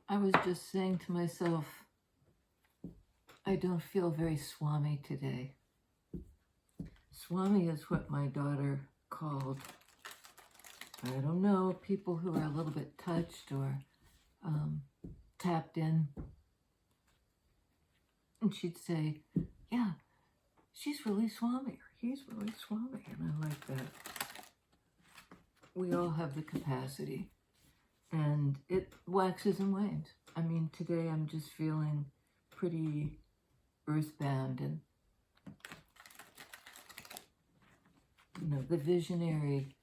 I was just saying to myself, I don't feel very Swami today. Swami is what my daughter called, I don't know, people who are a little bit touched or tapped in. And she'd say, yeah, she's really Swami, or he's really Swami. And I like that. We all have the capacity. And it waxes and wanes. I mean, today I'm just feeling pretty earthbound, and you know, the visionary,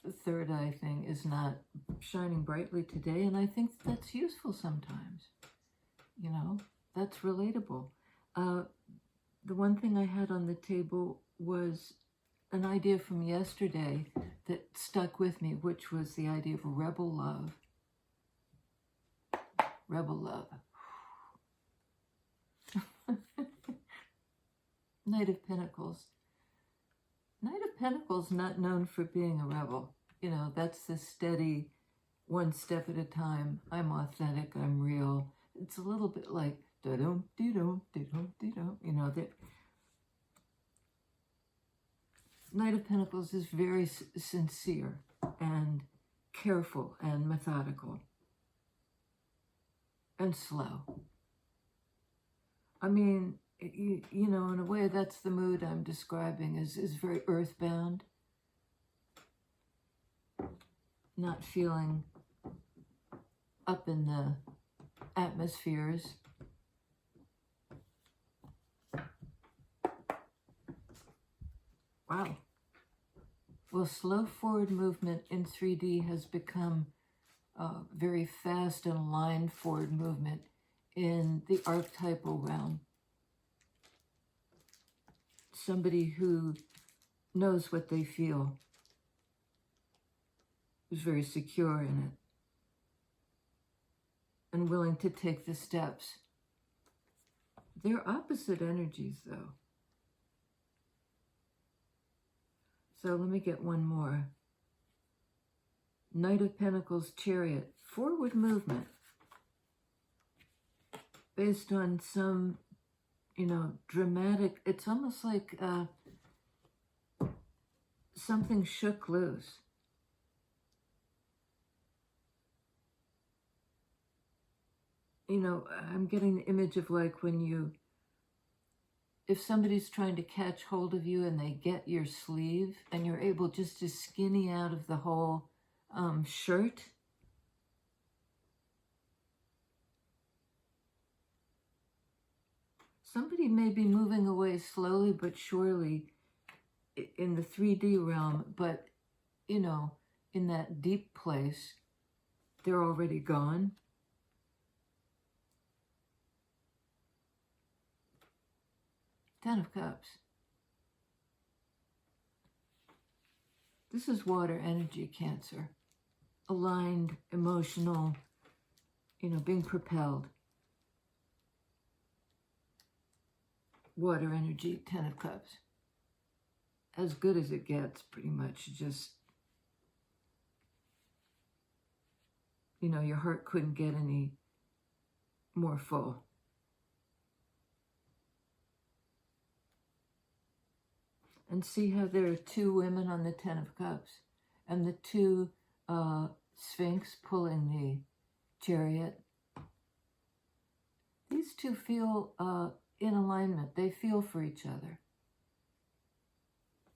the third eye thing is not shining brightly today, and I think that's useful sometimes. You know, that's relatable. The one thing I had on the table was an idea from yesterday that stuck with me, which was the idea of rebel love. Rebel love. Knight of Pentacles. Knight of Pentacles not known for being a rebel. You know, that's the steady, one step at a time. I'm authentic, I'm real. It's a little bit like da-dum, dee-dum, dee-dum, dee-dum. You know, that Knight of Pentacles is very sincere and careful and methodical and slow. I mean, you know, in a way, that's the mood I'm describing, is very earthbound. Not feeling up in the atmospheres. Wow. Well, slow forward movement in 3D has become very fast and aligned forward movement in the archetypal realm. Somebody who knows what they feel, who's very secure in it, and willing to take the steps. They're opposite energies, though. So let me get one more. Knight of Pentacles, Chariot, forward movement, based on some, you know, dramatic, it's almost like something shook loose. You know, I'm getting the image of like when you, if somebody's trying to catch hold of you and they get your sleeve and you're able just to skinny out of the whole shirt. Somebody may be moving away slowly but surely in the 3D realm, but, you know, in that deep place, they're already gone. Ten of Cups. This is water energy, Cancer. Aligned, emotional, you know, being propelled. Water energy, Ten of Cups. As good as it gets, pretty much. Just, you know, your heart couldn't get any more full. And see how there are two women on the Ten of Cups and the two Sphinx pulling the Chariot. These two feel in alignment. They feel for each other.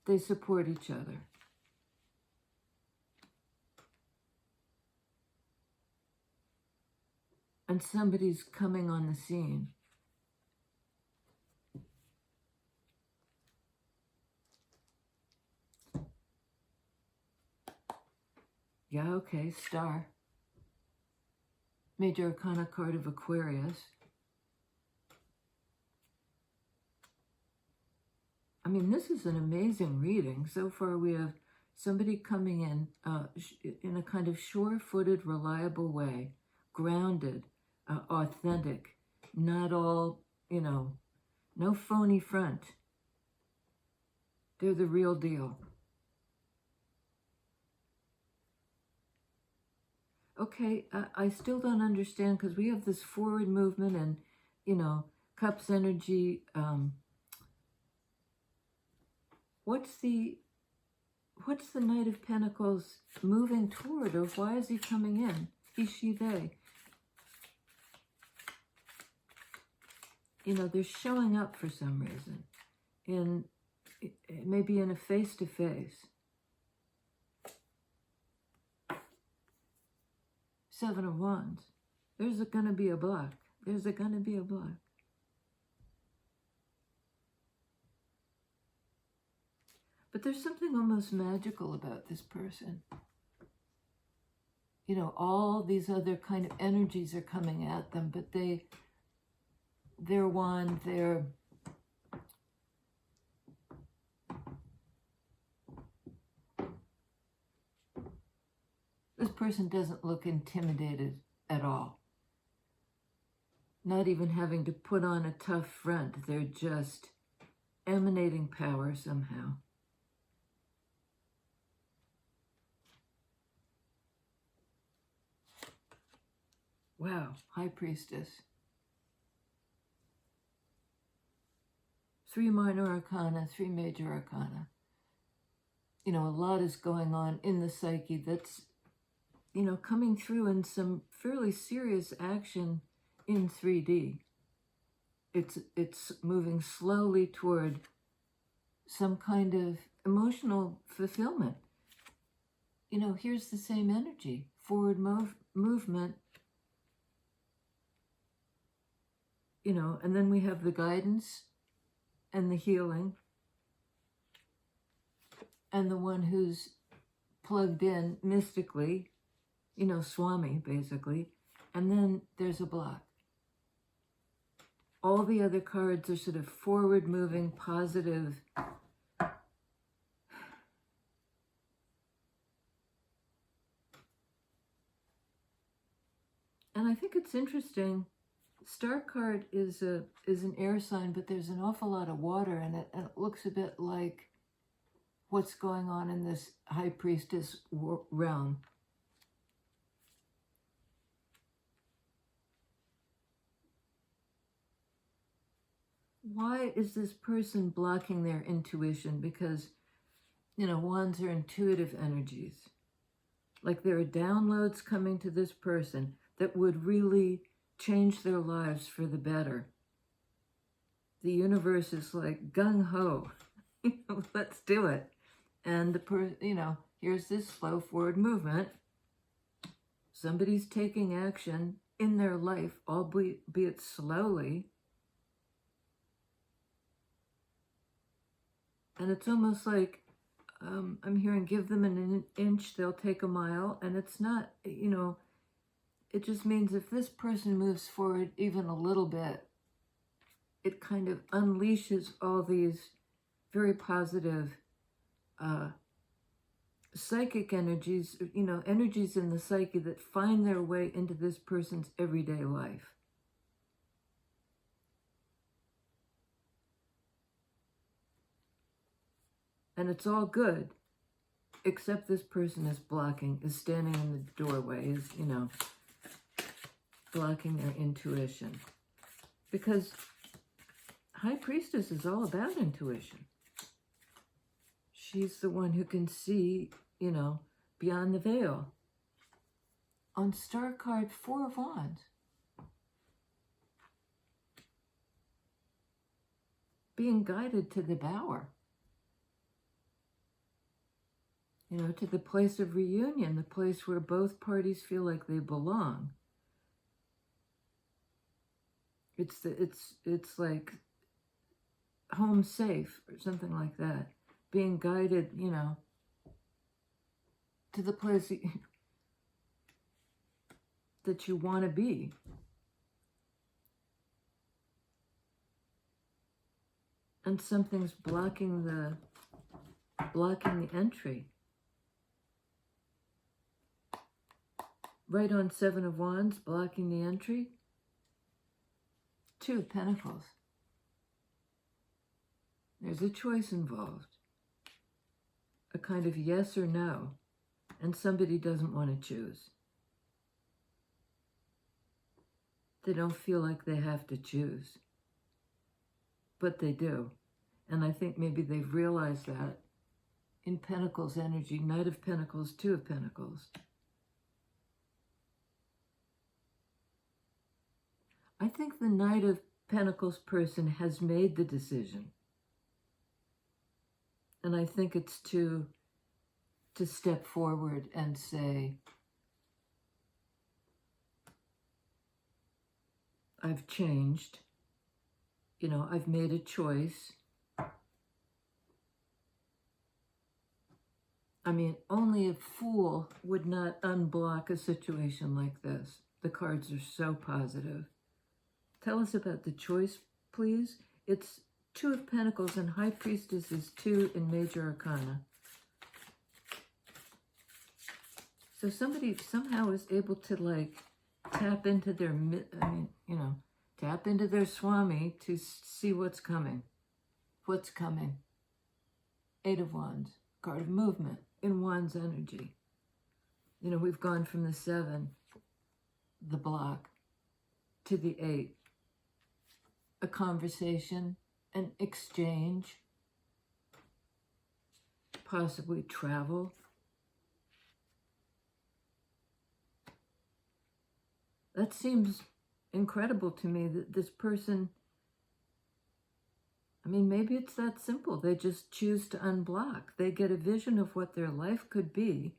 They support each other. And somebody's coming on the scene. Yeah, okay, Star. Major Arcana card of Aquarius. I mean, this is an amazing reading. So far we have somebody coming in a kind of sure-footed, reliable way, grounded, authentic, not all, you know, no phony front. They're the real deal. okay, I still don't understand, because we have this forward movement and, you know, Cups energy. What's the Knight of Pentacles moving toward, or why is he coming in? He, she, they. You know, they're showing up for some reason. Maybe in a face-to-face. Seven of Wands. There's going to be a block. There's going to be a block. But there's something almost magical about this person. You know, all these other kind of energies are coming at them, but their wand, this person doesn't look intimidated at all. Not even having to put on a tough front. They're just emanating power somehow. Wow, High Priestess. 3 minor arcana, 3 major arcana. You know, a lot is going on in the psyche that's, you know, coming through in some fairly serious action in 3D. It's moving slowly toward some kind of emotional fulfillment. You know, here's the same energy. Forward movement. You know, and then we have the guidance and the healing, and the one who's plugged in mystically, you know, Swami, basically, and then there's a block. All the other cards are sort of forward-moving, positive. And I think it's interesting. Star card is an air sign, but there's an awful lot of water in it, and it looks a bit like what's going on in this High Priestess realm. Why is this person blocking their intuition? Because, you know, wands are intuitive energies. Like there are downloads coming to this person that would really change their lives for the better. The universe is like gung-ho. Let's do it. And you know, here's this slow forward movement. Somebody's taking action in their life, albeit slowly. And it's almost like, I'm hearing, give them an inch, they'll take a mile. And it's not, you know, it just means if this person moves forward even a little bit, it kind of unleashes all these very positive psychic energies, you know, energies in the psyche that find their way into this person's everyday life. And it's all good, except this person is standing in the doorway, is, you know, blocking their intuition. Because High Priestess is all about intuition. She's the one who can see, you know, beyond the veil. On Star card, 4 of Wands. Being guided to the bower. You know, to the place of reunion, the place where both parties feel like they belong. It's like home safe or something like that. Being guided, you know, to the place that you want to be. And something's blocking the entry. Right on 7 of Wands, blocking the entry. 2 of Pentacles. There's a choice involved. A kind of yes or no. And somebody doesn't want to choose. They don't feel like they have to choose, but they do. And I think maybe they've realized that in Pentacles energy, Knight of Pentacles, Two of Pentacles. I think the Knight of Pentacles person has made the decision. And I think it's to step forward and say, I've changed. You know, I've made a choice. I mean, only a fool would not unblock a situation like this. The cards are so positive. Tell us about the choice, please. It's Two of Pentacles, and High Priestess is 2 in Major Arcana. So somebody somehow is able to, like, tap into their, tap into their Swami to see what's coming. What's coming? 8 of Wands, card of movement in Wands energy. You know, we've gone from the 7, the block, to the 8. A conversation, an exchange, possibly travel. That seems incredible to me, that this person, I mean, maybe it's that simple. They just choose to unblock. They get a vision of what their life could be.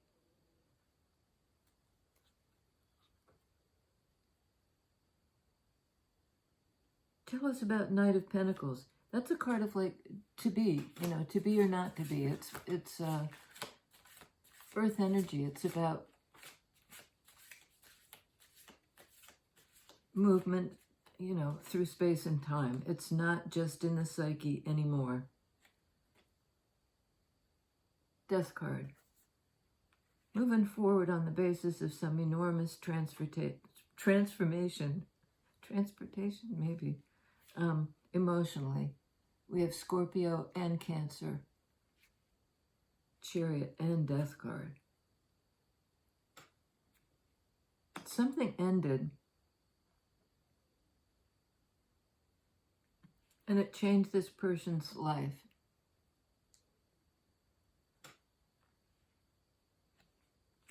Tell us about Knight of Pentacles. That's a card of, like, to be, you know, to be or not to be. It's earth energy. It's about movement, you know, through space and time. It's not just in the psyche anymore. Death card. Moving forward on the basis of some enormous transportation, maybe, emotionally. We have Scorpio and Cancer, Chariot and Death card. Something ended, and it changed this person's life.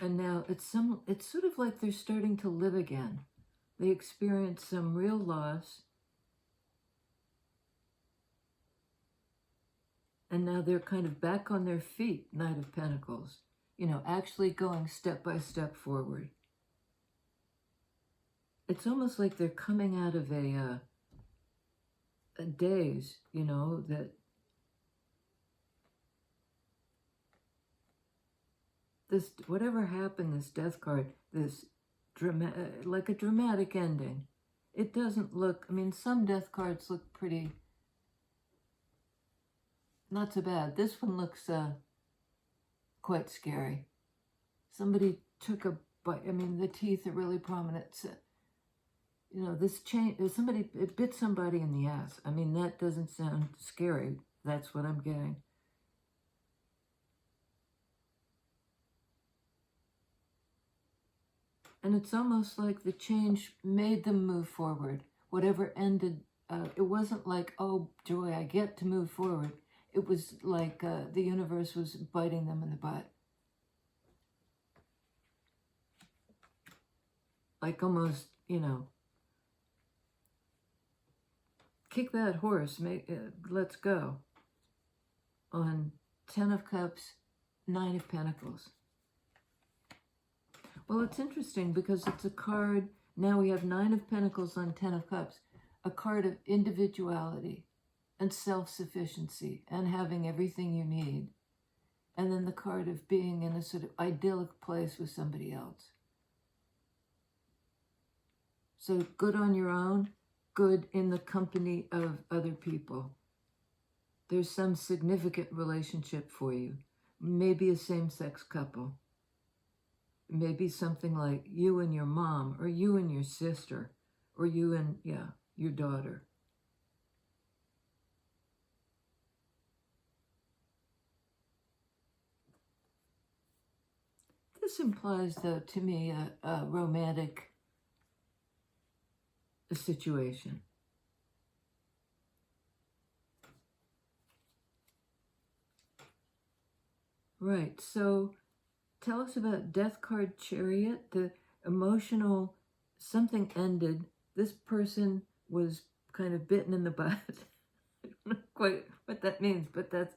And now it's sort of like they're starting to live again. They experience some real loss, and now they're kind of back on their feet, Knight of Pentacles. You know, actually going step by step forward. It's almost like they're coming out of a daze, you know, that this, whatever happened, this Death card, this like a dramatic ending. It doesn't look, I mean, some Death cards look pretty, not so bad. This one looks quite scary. Somebody took a bite, I mean, the teeth are really prominent. You know, this chain, it bit somebody in the ass. I mean, that doesn't sound scary. That's what I'm getting. And it's almost like the change made them move forward. Whatever ended, it wasn't like, oh, joy, I get to move forward. It was like the universe was biting them in the butt. Like almost, you know, kick that horse, let's go. On 10 of Cups, 9 of Pentacles. Well, it's interesting because it's a card, now we have 9 of Pentacles on 10 of Cups, a card of individuality and self-sufficiency and having everything you need. And then the card of being in a sort of idyllic place with somebody else. So good on your own, good in the company of other people. There's some significant relationship for you. Maybe a same-sex couple. Maybe something like you and your mom, or you and your sister, or you and, your daughter. This implies, though, to me, a romantic a situation. Right, so tell us about Death card Chariot, the emotional, something ended. This person was kind of bitten in the butt. I don't know quite what that means, but that's,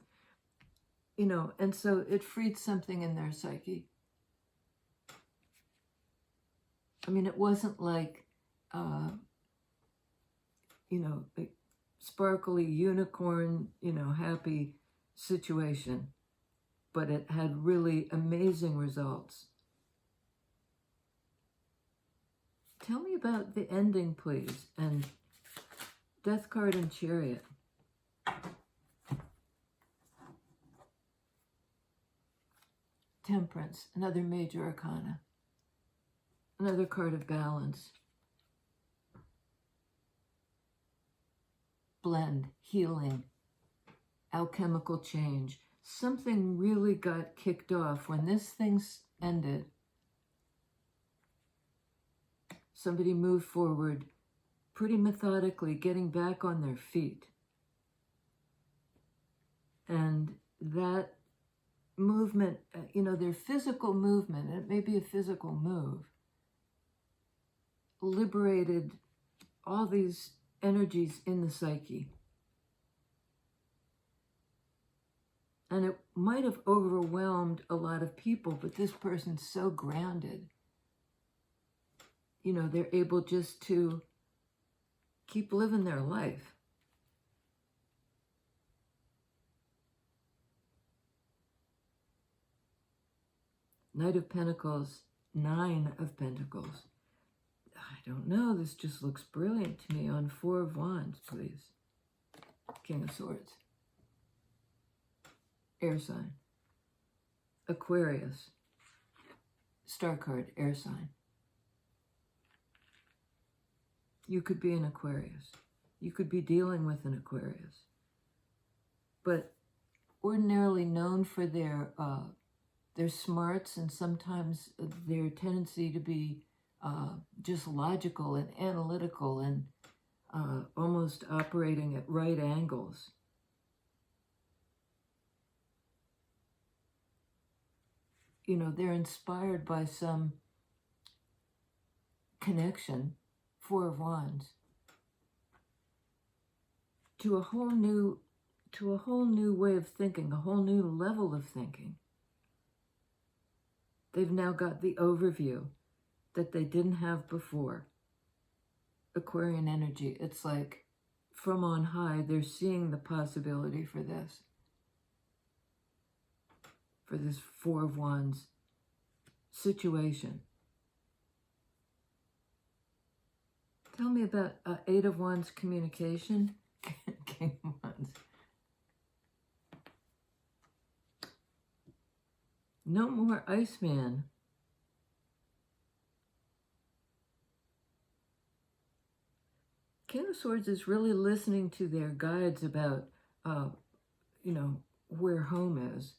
you know, and so it freed something in their psyche. I mean, it wasn't like, you know, a sparkly unicorn, you know, happy situation, but it had really amazing results. Tell me about the ending, please, and Death card and Chariot. Temperance, another major arcana. Another card of balance. Blend, healing, alchemical change. Something really got kicked off when this thing ended. Somebody moved forward pretty methodically, getting back on their feet. And that movement, you know, their physical movement, it may be a physical move, liberated all these energies in the psyche. And it might have overwhelmed a lot of people, but this person's so grounded. You know, they're able just to keep living their life. Knight of Pentacles, Nine of Pentacles. I don't know, this just looks brilliant to me. On Four of Wands, please. King of Swords. Air sign. Aquarius. Star card, air sign. You could be an Aquarius. You could be dealing with an Aquarius. But ordinarily known for their smarts and sometimes their tendency to be just logical and analytical and almost operating at right angles. You know, they're inspired by some connection, Four of Wands, to a whole new way of thinking, a whole new level of thinking. They've now got the overview that they didn't have before. Aquarian energy, it's like from on high, they're seeing the possibility for this Four of Wands situation. Tell me about Eight of Wands communication. King of Wands. No more Iceman. King of Swords is really listening to their guides about, you know, where home is.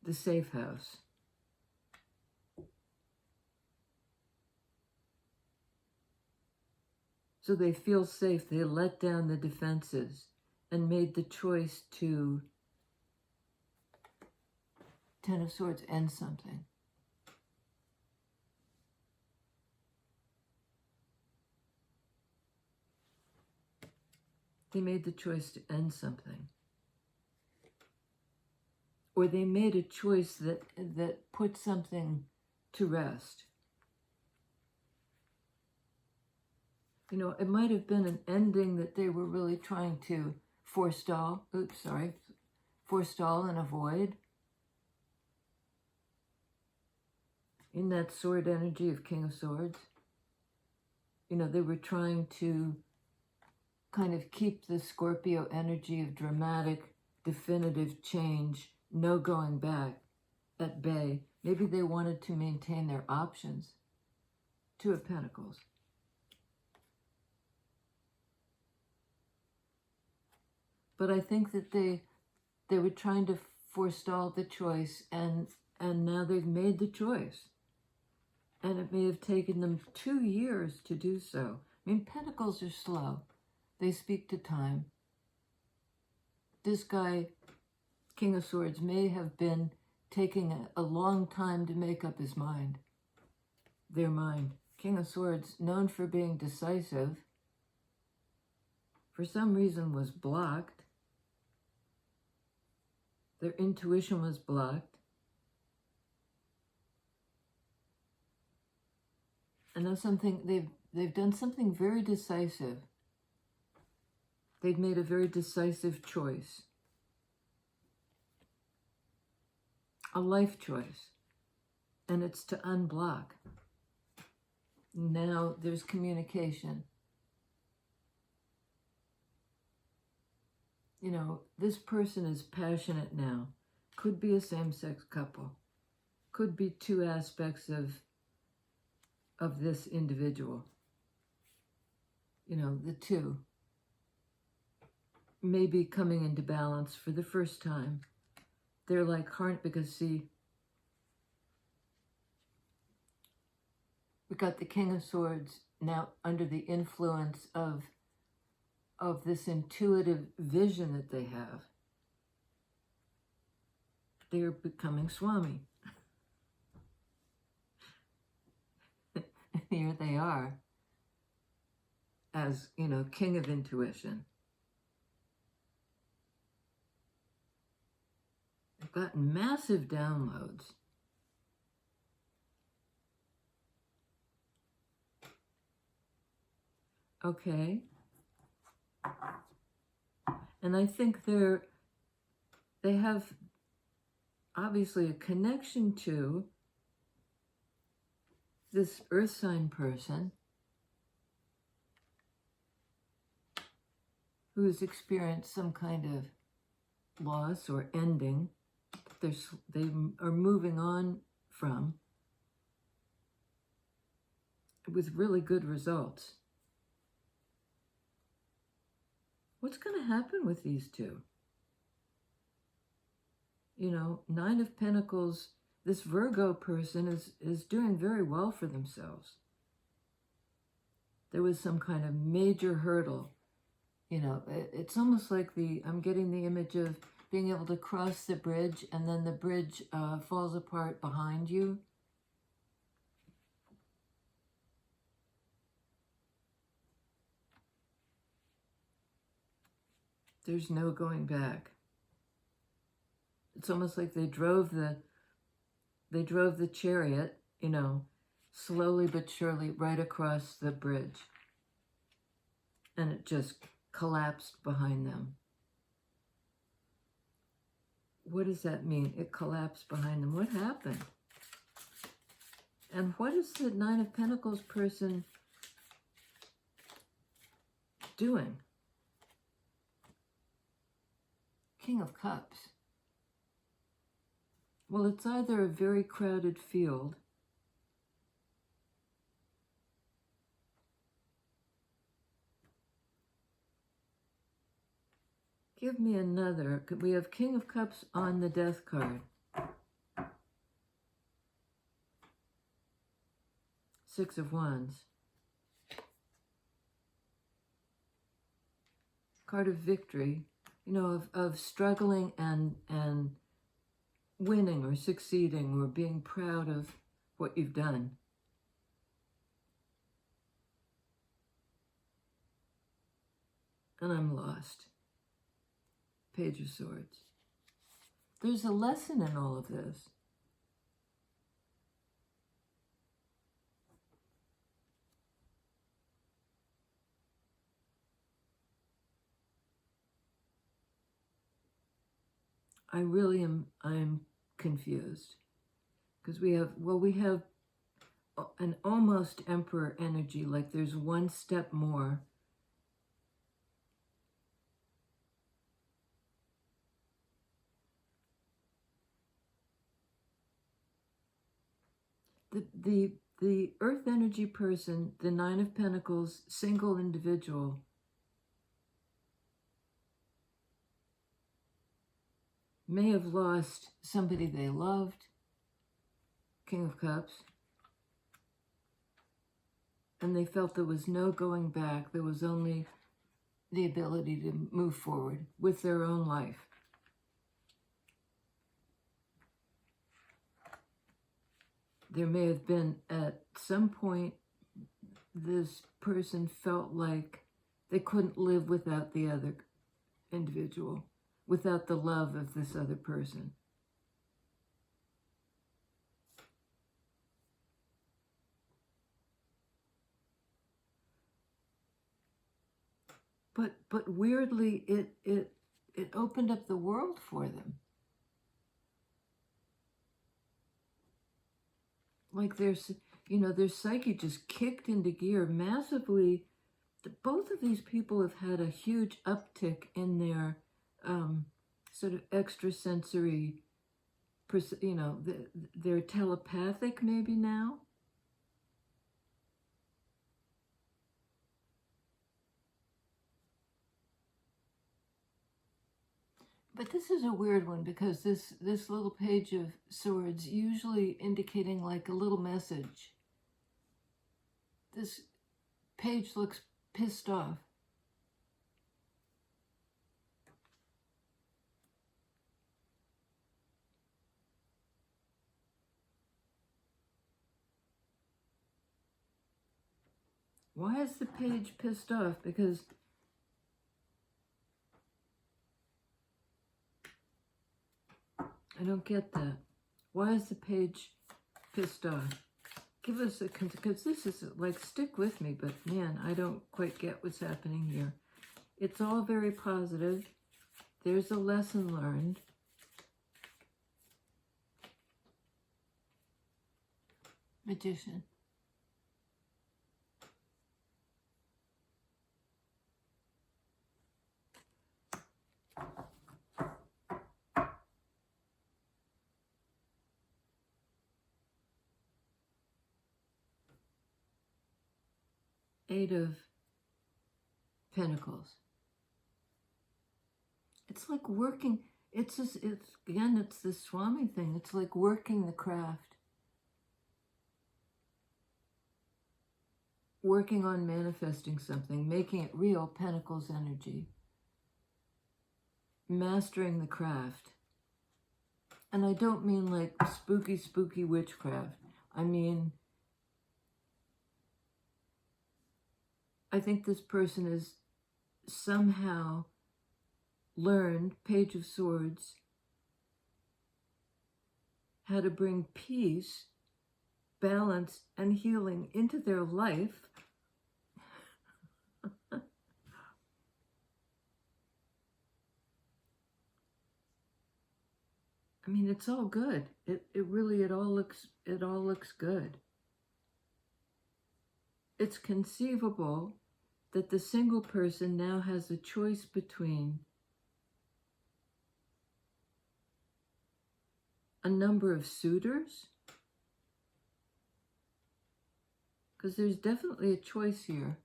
The safe house. So they feel safe. They let down the defenses and made the choice to, Ten of Swords, end something. They made the choice to end something. Or they made a choice that put something to rest. You know, it might have been an ending that they were really trying to forestall and avoid. In that sword energy of King of Swords. You know, they were trying to kind of keep the Scorpio energy of dramatic, definitive change, no going back, at bay. Maybe they wanted to maintain their options. Two of Pentacles. But I think that they were trying to forestall the choice, and now they've made the choice. And it may have taken them 2 years to do so. I mean, pentacles are slow. They speak to time. This guy, King of Swords, may have been taking a long time to make up his mind. Their mind. King of Swords, known for being decisive, for some reason was blocked. Their intuition was blocked. And that's something they've done something very decisive. They've made a very decisive choice. A life choice. And it's to unblock. Now there's communication. You know, this person is passionate now. Could be a same-sex couple. Could be two aspects of this individual. You know, the two may be coming into balance for the first time. They're like heart, because see, we got the King of Swords now under the influence of this intuitive vision that they have. They're becoming Swami. Here they are as, you know, king of intuition. They've gotten massive downloads. Okay. And I think they have obviously a connection to this earth sign person who has experienced some kind of loss or ending that they are moving on from with really good results. What's going to happen with these two? You know, Nine of Pentacles, this Virgo person is doing very well for themselves. There was some kind of major hurdle. You know, it's almost like I'm getting the image of being able to cross the bridge and then the bridge falls apart behind you. There's no going back. It's almost like they drove the chariot, you know, slowly but surely right across the bridge. And it just collapsed behind them. What does that mean? It collapsed behind them. What happened? And what is the Nine of Pentacles person doing? King of Cups. Well, it's either a very crowded field Give me another. We have King of Cups on the Death card. Six of Wands. Card of victory. You know, of struggling and winning or succeeding or being proud of what you've done. And I'm lost. Page of Swords. There's a lesson in all of this. I'm confused. Because we have an almost Emperor energy, like there's one step more. The Earth energy person, the Nine of Pentacles, single individual, may have lost somebody they loved, King of Cups, and they felt there was no going back. There was only the ability to move forward with their own life. There may have been, at some point, this person felt like they couldn't live without the other individual, without the love of this other person. But weirdly, it opened up the world for them. Like their psyche just kicked into gear massively. Both of these people have had a huge uptick in their sort of extrasensory, they're telepathic maybe now. But this is a weird one because this little page of swords, usually indicating like a little message. This page looks pissed off. Why is the page pissed off? Because I don't get that. Why is the page pissed off? Give us a, because this is like, stick with me, but man, I don't quite get what's happening here. It's all very positive. There's a lesson learned. Magician. Eight of Pentacles. It's like working, it's the Swami thing. It's like working the craft. Working on manifesting something, making it real, Pentacles energy. Mastering the craft. And I don't mean like spooky witchcraft. I mean, I think this person has somehow learned, Page of Swords, how to bring peace, balance, and healing into their life. I mean, it's all good. It all looks good. It's conceivable that the single person now has a choice between a number of suitors, because there's definitely a choice here.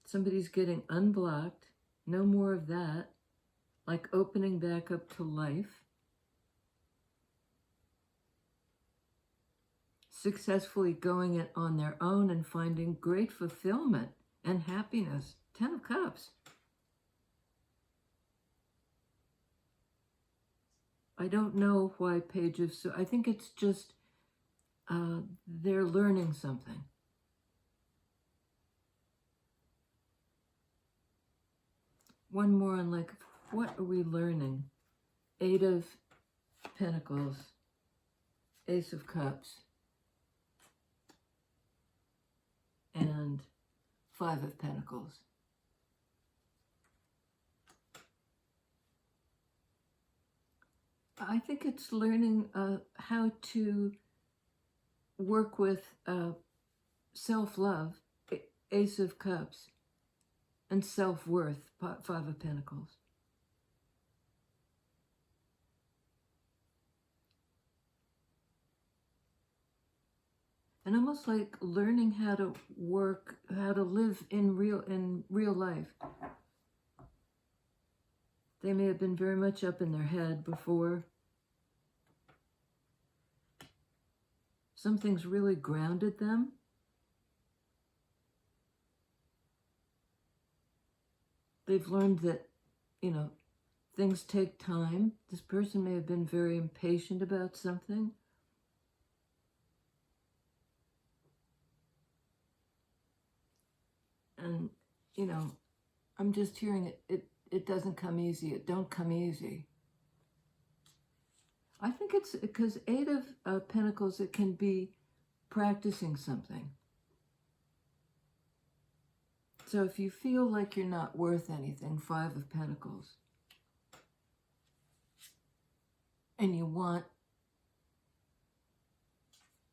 Somebody's getting unblocked, no more of that, like opening back up to life. Successfully going it on their own and finding great fulfillment and happiness. 10 of Cups. I don't know why Page of Swords. I think it's just they're learning something. One more on like, what are we learning? 8 of Pentacles, Ace of Cups, and 5 of Pentacles. I think it's learning how to work with self-love, Ace of Cups, and self-worth, 5 of Pentacles. And almost like learning how to work, how to live in real life. They may have been very much up in their head before. something's really grounded them. They've learned that, you know, things take time. This person may have been very impatient about something. And, you know, I'm just hearing it doesn't come easy. It don't come easy. I think it's because 8 of Pentacles, it can be practicing something. So if you feel like you're not worth anything, 5 of Pentacles, and you want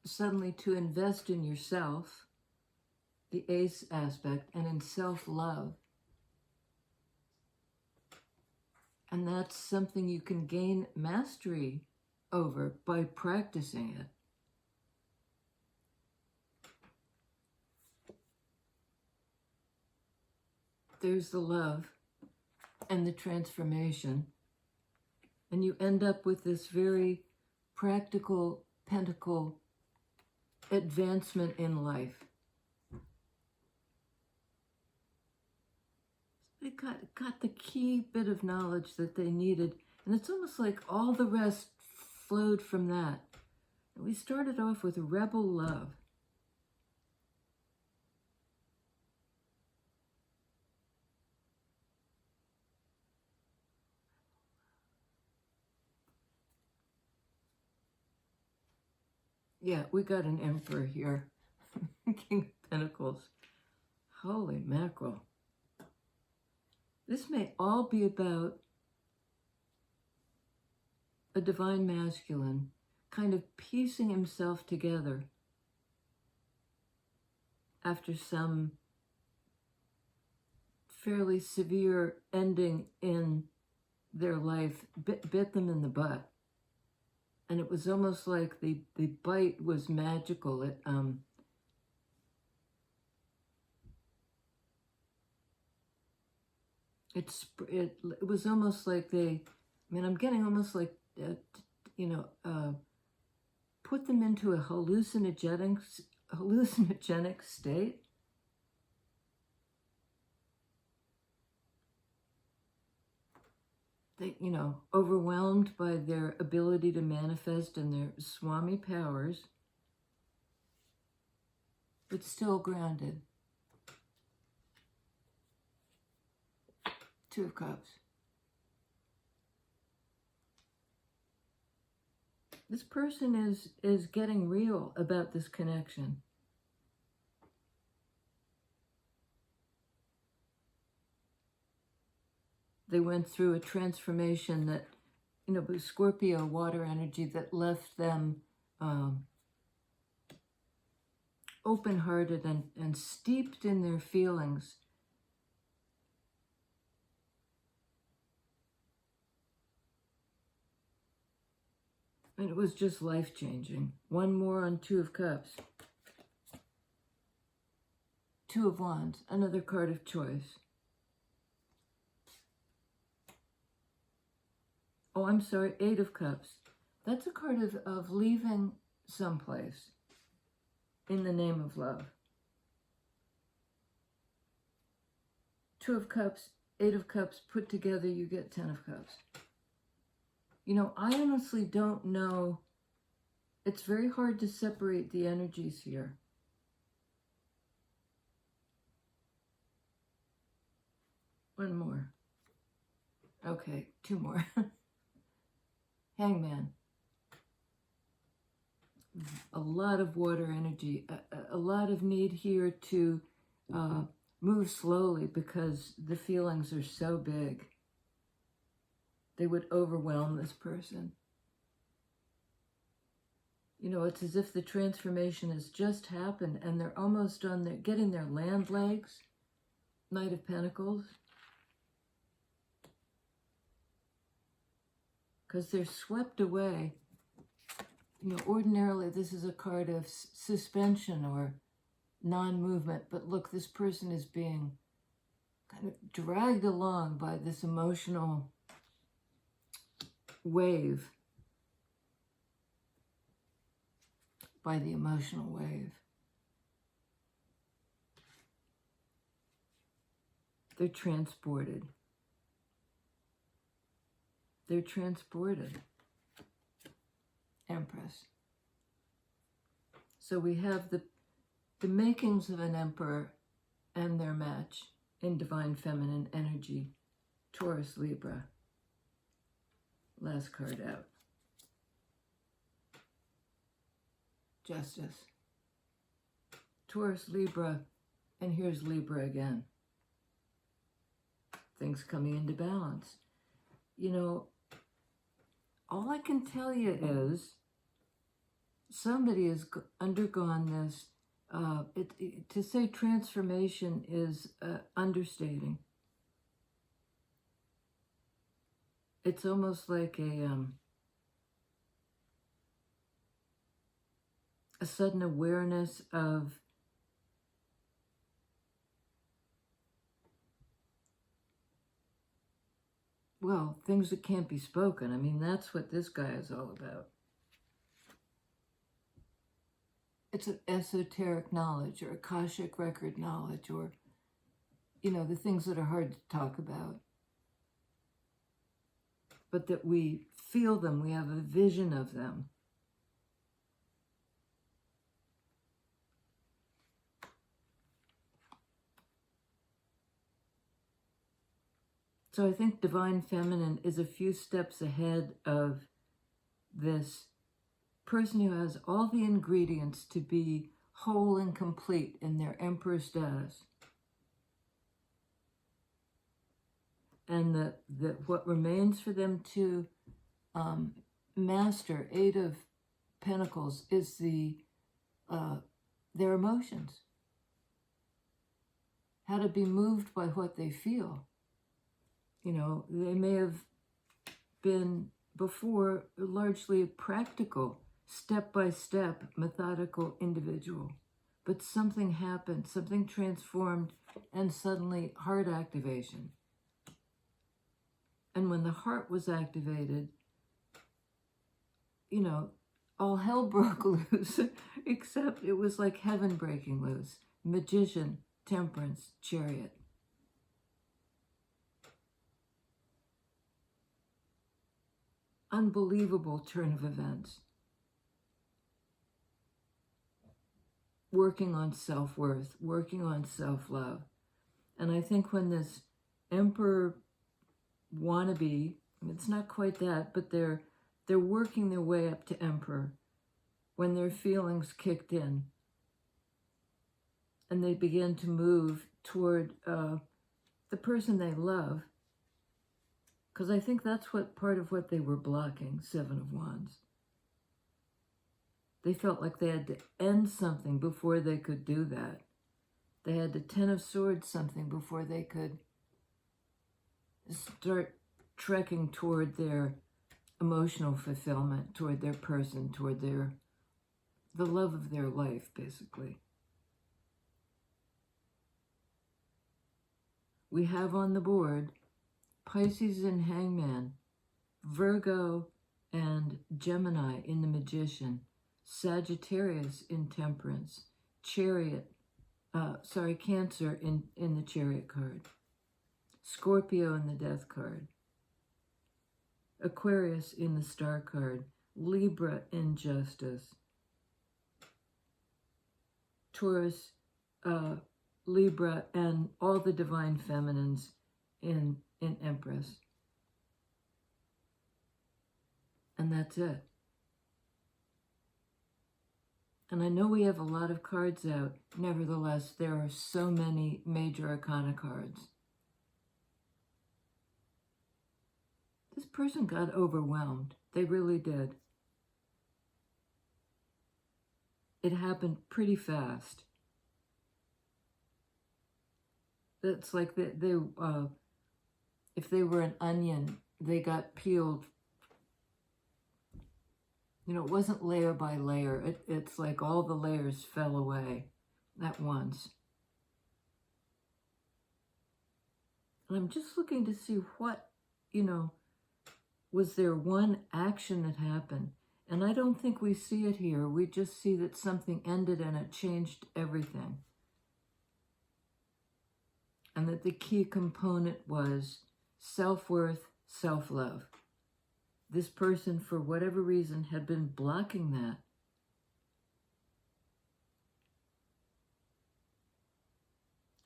suddenly to invest in yourself, the Ace aspect, and in self-love, and that's something you can gain mastery over by practicing it. There's the love and the transformation. And you end up with this very practical pentacle advancement in life. They got the key bit of knowledge that they needed. And it's almost like all the rest flowed from that. And we started off with rebel love. Yeah, we got an Emperor here. King of Pentacles. Holy mackerel. This may all be about a divine masculine kind of piecing himself together after some fairly severe ending in their life bit them in the butt. And it was almost like the bite was magical. It was almost like I'm getting almost like, put them into a hallucinogenic state. They, overwhelmed by their ability to manifest and their Swami powers, but still grounded. 2 of Cups. This person is getting real about this connection. They went through a transformation that, Scorpio water energy that left them open-hearted and steeped in their feelings. And it was just life-changing. One more on 2 of Cups. 2 of Wands, another card of choice. Oh, I'm sorry, 8 of Cups. That's a card of leaving someplace in the name of love. 2 of Cups, 8 of Cups, put together, you get 10 of Cups. I honestly don't know. It's very hard to separate the energies here. One more. Okay, 2 more. Hangman. A lot of water energy, a lot of need here to move slowly because the feelings are so big. They would overwhelm this person. It's as if the transformation has just happened and they're almost on getting their land legs. Knight of Pentacles. Because they're swept away. Ordinarily this is a card of suspension or non-movement, but look, this person is being kind of dragged along by this emotional wave. by the emotional wave. They're transported. They're transported, Empress. So we have the makings of an emperor and their match in divine feminine energy, Taurus, Libra. Last card out. Justice. Taurus, Libra, and here's Libra again. Things coming into balance. You know, all I can tell you is somebody has undergone this. To say transformation is understating. It's almost like a sudden awareness of well, things that can't be spoken. I mean, that's what this guy is all about. It's an esoteric knowledge or Akashic record knowledge or, you know, the things that are hard to talk about. But that we feel them, we have a vision of them. So I think Divine Feminine is a few steps ahead of this person who has all the ingredients to be whole and complete in their emperor status. And that what remains for them to master, Eight of Pentacles, is their emotions. How to be moved by what they feel. You know, they may have been before largely practical, step-by-step, methodical individual. But something happened, something transformed, and suddenly heart activation. And when the heart was activated, you know, all hell broke loose, except it was like heaven breaking loose. Magician, Temperance, Chariot. Unbelievable turn of events. Working on self-worth, working on self-love. And I think when this emperor wannabe, it's not quite that, but they're working their way up to emperor when their feelings kicked in and they begin to move toward the person they love. Because I think that's what part of what they were blocking, Seven of Wands. They felt like they had to end something before they could do that. They had to Ten of Swords something before they could start trekking toward their emotional fulfillment, toward their person, toward the love of their life, basically. We have on the board Pisces and Hangman, Virgo and Gemini in the Magician, Sagittarius in Temperance, Cancer in the Chariot card, Scorpio in the Death card, Aquarius in the Star card, Libra in Justice, Taurus, Libra, and all the Divine Feminines in Empress. And that's it. And I know we have a lot of cards out. Nevertheless, there are so many major arcana cards. This person got overwhelmed. They really did. It happened pretty fast. It's like they if they were an onion, they got peeled. You know, it wasn't layer by layer. It's like all the layers fell away at once. And I'm just looking to see what, you know, was there one action that happened? And I don't think we see it here. We just see that something ended and it changed everything. And that the key component was self-worth, self-love. This person, for whatever reason, had been blocking that.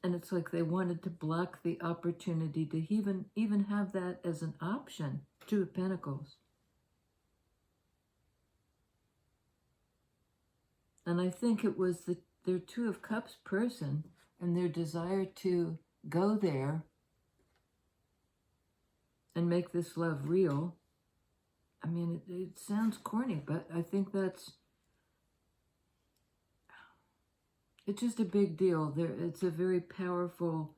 And it's like they wanted to block the opportunity to even have that as an option. Two of Pentacles. And I think it was their Two of Cups person and their desire to go there and make this love real. I mean, it sounds corny, but I think it's just a big deal. It's a very powerful,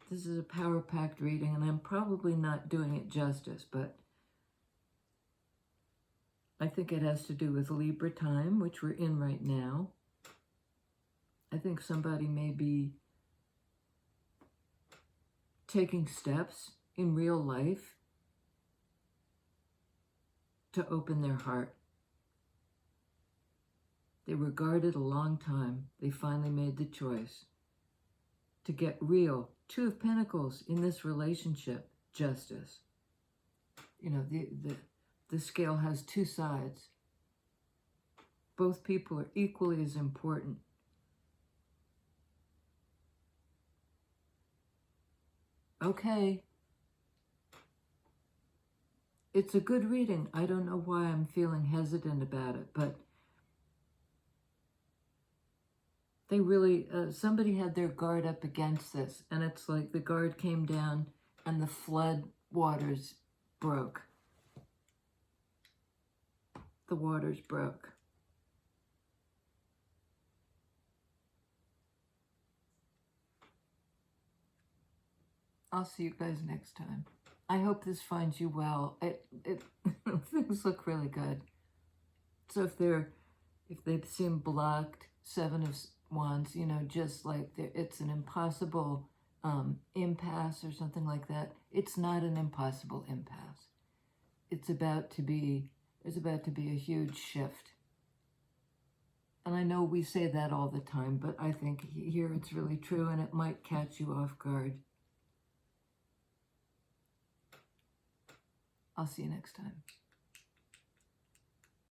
this is a power-packed reading, and I'm probably not doing it justice, but I think it has to do with Libra time, which we're in right now. I think somebody may be taking steps in real life to open their heart. They were guarded a long time. They finally made the choice to get real. Two of Pentacles in this relationship, justice. You know, the scale has two sides. Both people are equally as important. Okay. It's a good reading. I don't know why I'm feeling hesitant about it, but they really, somebody had their guard up against this, and it's like the guard came down and the flood waters broke. The waters broke. I'll see you guys next time. I hope this finds you well. Things look really good. So if they seem blocked, Seven of Wands, you know, just like it's an impossible impasse or something like that. It's not an impossible impasse. There's about to be a huge shift. And I know we say that all the time, but I think here it's really true, and it might catch you off guard. I'll see you next time.